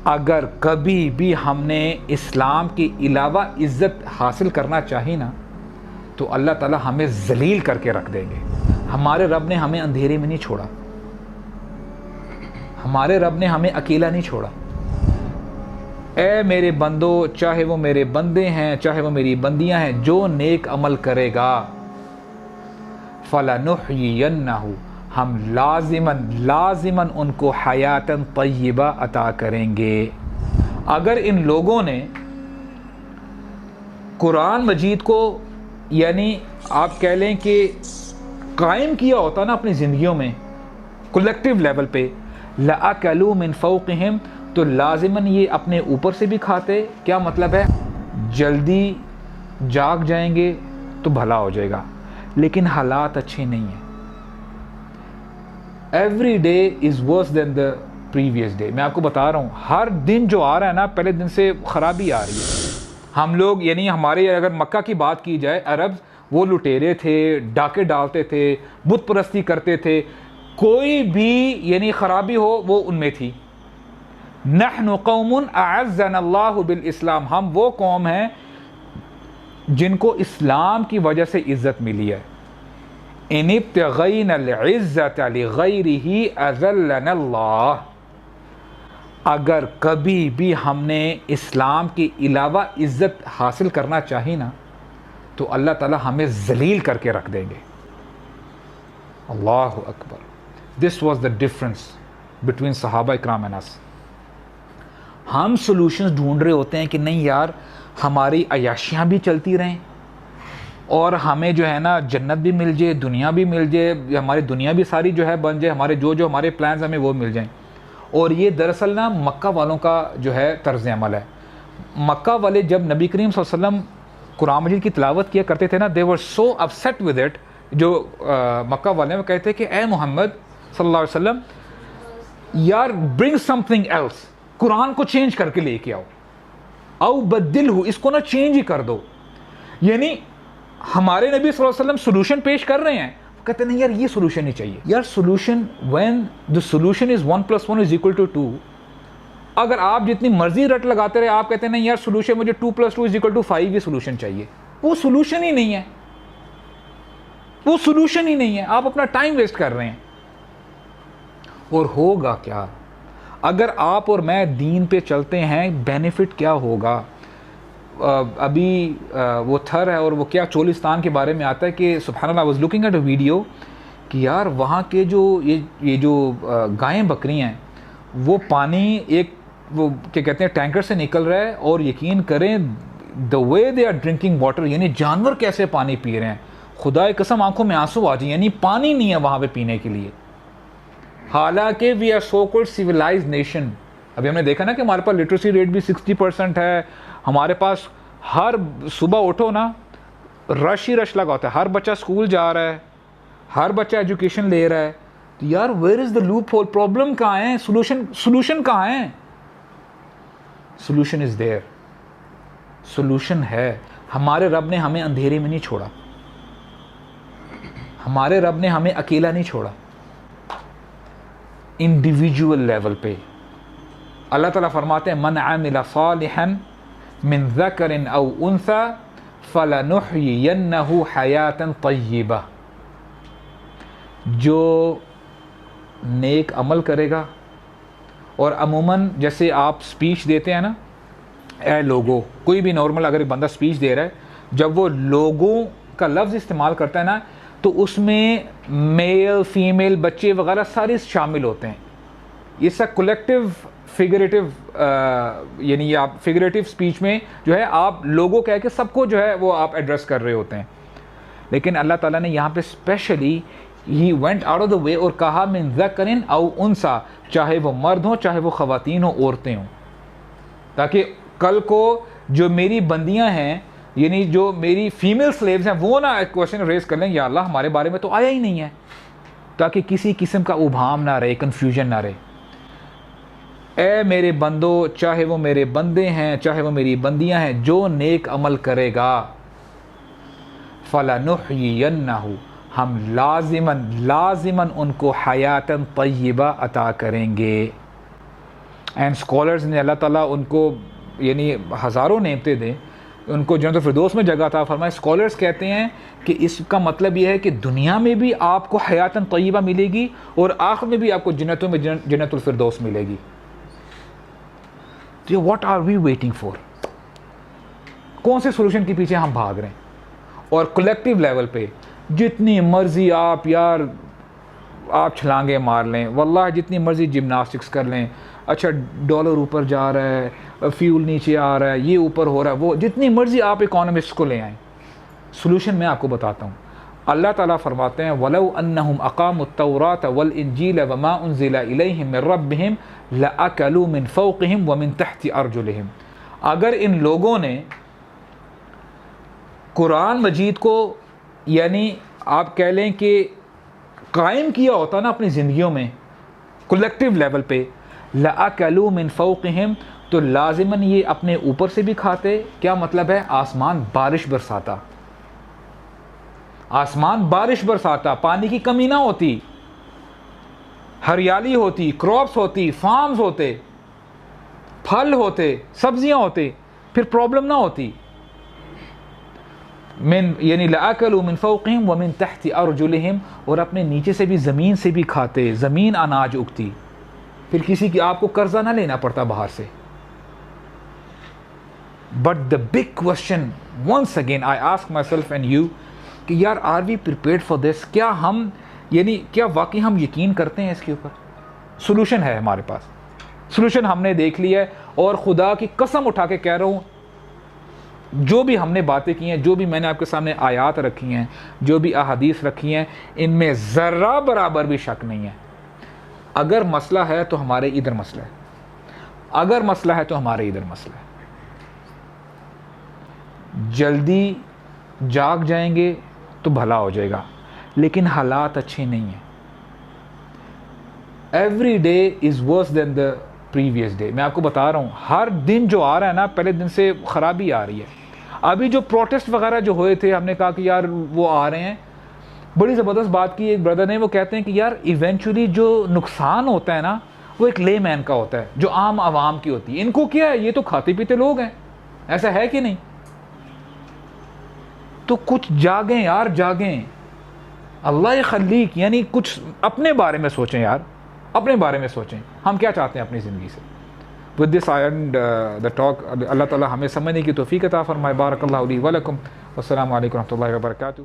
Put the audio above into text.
اگر کبھی بھی ہم نے اسلام کے علاوہ عزت حاصل کرنا چاہی نا تو اللہ تعالیٰ ہمیں ذلیل کر کے رکھ دیں گے۔ ہمارے رب نے ہمیں اندھیرے میں نہیں چھوڑا، ہمارے رب نے ہمیں اکیلا نہیں چھوڑا۔ اے میرے بندو، چاہے وہ میرے بندے ہیں چاہے وہ میری بندیاں ہیں، جو نیک عمل کرے گا فَلَنُحْيِيَنَّهُ، ہم لازماً ان کو حیاتاً طیبہ عطا کریں گے۔ اگر ان لوگوں نے قرآن مجید کو یعنی آپ کہہ لیں کہ قائم کیا ہوتا نا اپنی زندگیوں میں کلیکٹیو لیول پہ، لَأَكَلُوا مِن فَوْقِهِمْ، تو لازماً یہ اپنے اوپر سے بھی کھاتے۔ کیا مطلب ہے؟ جلدی جاگ جائیں گے تو بھلا ہو جائے گا، لیکن حالات اچھے نہیں ہیں۔ Every day is worse than the previous day. میں آپ کو بتا رہا ہوں، ہر دن جو آ رہا ہے نا پہلے دن سے خرابی آ رہی ہے۔ ہم لوگ یعنی ہمارے اگر مکہ کی بات کی جائے، عرب وہ لٹیرے تھے، ڈاکے ڈالتے تھے، بت پرستی کرتے تھے، کوئی بھی یعنی خرابی ہو وہ ان میں تھی۔ نحن قوم اعزنا اللہ بالاسلام، ہم وہ قوم ہیں جن کو اسلام کی وجہ سے عزت ملی ہے۔ ان ابتغینا العزت لغیرہ اذلنا اللہ، اگر کبھی بھی ہم نے اسلام کے علاوہ عزت حاصل کرنا چاہی نا تو اللہ تعالیٰ ہمیں ذلیل کر کے رکھ دیں گے۔ اللہ اکبر۔ This was the difference between صحابہ اکرام اینڈ اس۔ ہم سولوشنز ڈھونڈ رہے ہوتے ہیں کہ نہیں یار ہماری عیاشیاں بھی چلتی رہیں اور ہمیں جو ہے نا جنت بھی مل جائے، دنیا بھی مل جائے، ہماری دنیا بھی ساری جو ہے بن جائے، ہمارے جو ہمارے پلانز ہمیں وہ مل جائیں۔ اور یہ دراصل نا مکہ والوں کا جو ہے طرز عمل ہے۔ مکہ والے جب نبی کریم صلی اللہ علیہ وسلم قرآن مجید کی تلاوت کیا کرتے تھے نا، they were so upset with it، جو مکہ والے وہ کہتے کہ اے محمد صلی اللہ علیہ وسلم یار bring something else، قرآن کو چینج کر کے لے کے آؤ، او بدلہ، اس کو نا چینج ہی کر دو۔ یعنی ہمارے نبی صلی اللہ علیہ وسلم سولوشن پیش کر رہے ہیں، کہتے ہیں یار یہ سولوشن ہی چاہیے۔ یار solution when the solution is 1 + 1 = 2، اگر آپ جتنی مرضی رٹ لگاتے رہے، آپ کہتے ہیں نہیں یار سولوشن مجھے 2 + 2 = 5 یہ سولوشن چاہیے، وہ سولوشن ہی نہیں ہے، وہ سولوشن ہی نہیں ہے، آپ اپنا ٹائم ویسٹ کر رہے ہیں۔ اور ہوگا کیا اگر آپ اور میں دین پہ چلتے ہیں؟ بینیفٹ کیا ہوگا؟ ابھی وہ تھر ہے اور وہ کیا چولستان کے بارے میں آتا ہے کہ سبحان اللہ، I was looking at a video کہ یار وہاں کے جو یہ جو گائیں بکری ہیں وہ پانی ایک وہ کیا کہتے ہیں ٹینکر سے نکل رہا ہے، اور یقین کریں the way they are drinking water، یعنی جانور کیسے پانی پی رہے ہیں، خدا کی قسم آنکھوں میں آنسو آ جائیں، یعنی پانی نہیں ہے وہاں پہ پینے کے لیے۔ حالانکہ we are so called civilized nation۔ ابھی ہم نے دیکھا نا کہ ہمارے پاس لٹریسی ریٹ بھی 60% ہے، ہمارے پاس ہر صبح اٹھو نا رش ہی رش لگا ہوتا ہے، ہر بچہ اسکول جا رہا ہے، ہر بچہ ایجوکیشن لے رہا ہے، تو یار where is the loop whole? Problem کہاں ہے؟ سولوشن کہاں ہے؟ سولوشن از دیئر، سولوشن ہے۔ ہمارے رب نے ہمیں اندھیرے میں نہیں چھوڑا، ہمارے رب نے ہمیں اکیلا نہیں چھوڑا۔ انڈیویجول لیول پہ اللہ تعالیٰ فرماتے ہیں من عمل صالحا من ذکر او انثی فلنحیینہ حیاتا طیبہ، جو نیک عمل کرے گا، اور عموماً جیسے آپ سپیچ دیتے ہیں نا، اے لوگوں، کوئی بھی نارمل اگر ایک بندہ سپیچ دے رہا ہے، جب وہ لوگوں کا لفظ استعمال کرتا ہے نا تو اس میں میل فیمیل بچے وغیرہ سارے شامل ہوتے ہیں۔ یہ سب کولیکٹیو فگریٹیو یعنی آپ فگریٹیو سپیچ میں جو ہے آپ لوگوں کہہ کے سب کو جو ہے وہ آپ ایڈریس کر رہے ہوتے ہیں، لیکن اللہ تعالیٰ نے یہاں پہ specially he went out of the way اور کہا من ذکر او انثی، چاہے وہ مرد ہوں چاہے وہ خواتین ہوں، عورتیں ہوں، تاکہ کل کو جو میری بندیاں ہیں یعنی جو میری فیمیل سلیوز ہیں وہ نہ ایک کوشچن ریز کر لیں یا اللہ ہمارے بارے میں تو آیا ہی نہیں ہے، تاکہ کسی قسم کا ابہام نہ رہے، کنفیوژن نہ رہے۔ اے میرے بندو، چاہے وہ میرے بندے ہیں چاہے وہ میری بندیاں ہیں، جو نیک عمل کرے گا فَلَنُحْيِيَنَّهُ، ہم لازماً ان کو حیاتاً طیبہ عطا کریں گے۔ اینڈ اسکالرز نے اللہ تعالیٰ ان کو یعنی ہزاروں نعمتیں دیں, ان کو جنت الفردوس میں جگہ عطا فرمائے. اسکالرز کہتے ہیں کہ اس کا مطلب یہ ہے کہ دنیا میں بھی آپ کو حیاتاً طیبہ ملے گی اور آخر میں بھی آپ کو جنتوں میں جنت الفردوس ملے گی. تو what are we waiting for? کون سے سولوشن کے پیچھے ہم بھاگ رہے ہیں؟ اور کلیکٹیو لیول پہ جتنی مرضی آپ آپ چھلانگیں مار لیں, واللہ جتنی مرضی جمناسٹکس کر لیں, اچھا ڈالر اوپر جا رہا ہے, فیول نیچے آ رہا ہے, یہ اوپر ہو رہا ہے, وہ جتنی مرضی آپ اکانومسٹ کو لے آئیں, سولوشن میں آپ کو بتاتا ہوں. اللہ تعالیٰ فرماتے ہیں وَلَوْ أَنَّهُمْ أَقَامُوا التَّوْرَاةَ وَالْإِنْجِيلَ وَمَا أُنزِلَ إِلَيْهِمْ مِنْ رَبِّهِمْ لَأَكَلُوا مِنْ فَوْقِهِمْ وَمِنْ تَحْتِ أَرْجُلِهِمْ. اگر ان لوگوں نے قرآن مجید کو یعنی آپ کہہ لیں کہ قائم کیا ہوتا نا اپنی زندگیوں میں کلیکٹیو لیول پہ, لَأَكَلُوا مِنْ فَوْقِهِمْ, تو لازماً یہ اپنے اوپر سے بھی کھاتے. کیا مطلب ہے؟ آسمان بارش برساتا, آسمان بارش برساتا, پانی کی کمی نہ ہوتی, ہریالی ہوتی, کراپس ہوتی, فارمز ہوتے, پھل ہوتے, سبزیاں ہوتے, پھر پرابلم نہ ہوتی. یعنی لَأَكَلُوا مِنْ فَوْقِهِمْ وَمِنْ تَحْتِ أَرْجُلِهِمْ, اور اپنے نیچے سے بھی زمین سے بھی کھاتے, زمین اناج اگتی, پھر کسی کی آپ کو قرضہ نہ لینا پڑتا باہر سے. But the big question once again I ask myself and you کہ یار are we prepared for this؟ کیا ہم یعنی کیا واقعی ہم یقین کرتے ہیں اس کے اوپر؟ سولوشن ہے ہمارے پاس, سولوشن ہم نے دیکھ لیا ہے, اور خدا کی قسم اٹھا کے کہہ رہا ہوں جو بھی ہم نے باتیں کی ہیں, جو بھی میں نے آپ کے سامنے آیات رکھی ہیں, جو بھی احادیث رکھی ہیں, ان میں ذرہ برابر بھی شک نہیں ہے. اگر مسئلہ ہے تو ہمارے ادھر مسئلہ ہے, اگر مسئلہ ہے تو ہمارے ادھر مسئلہ ہے. جلدی جاگ جائیں گے تو بھلا ہو جائے گا, لیکن حالات اچھے نہیں ہیں. Every day is worse than the previous day. میں آپ کو بتا رہا ہوں ہر دن جو آ رہا ہے نا, پہلے دن سے خرابی آ رہی ہے. ابھی جو پروٹیسٹ وغیرہ جو ہوئے تھے, ہم نے کہا کہ یار وہ آ رہے ہیں, بڑی زبردست بات کی ایک بردر نے, وہ کہتے ہیں کہ یار ایونچولی جو نقصان ہوتا ہے نا وہ ایک لے مین کا ہوتا ہے, جو عام عوام کی ہوتی ہے. ان کو کیا ہے, یہ تو کھاتے پیتے لوگ ہیں, ایسا ہے کہ نہیں؟ تو کچھ جاگیں یار, جاگیں. اللہ خلیق یعنی کچھ اپنے بارے میں سوچیں یار, اپنے بارے میں سوچیں ہم کیا چاہتے ہیں اپنی زندگی سے. With this I end the talk. اللہ تعالیٰ ہمیں سمجھنے کی توفیق عطا فرمائے. بارک اللہ لی ولکم. والسلام علیکم ورحمۃ اللہ وبرکاتہ.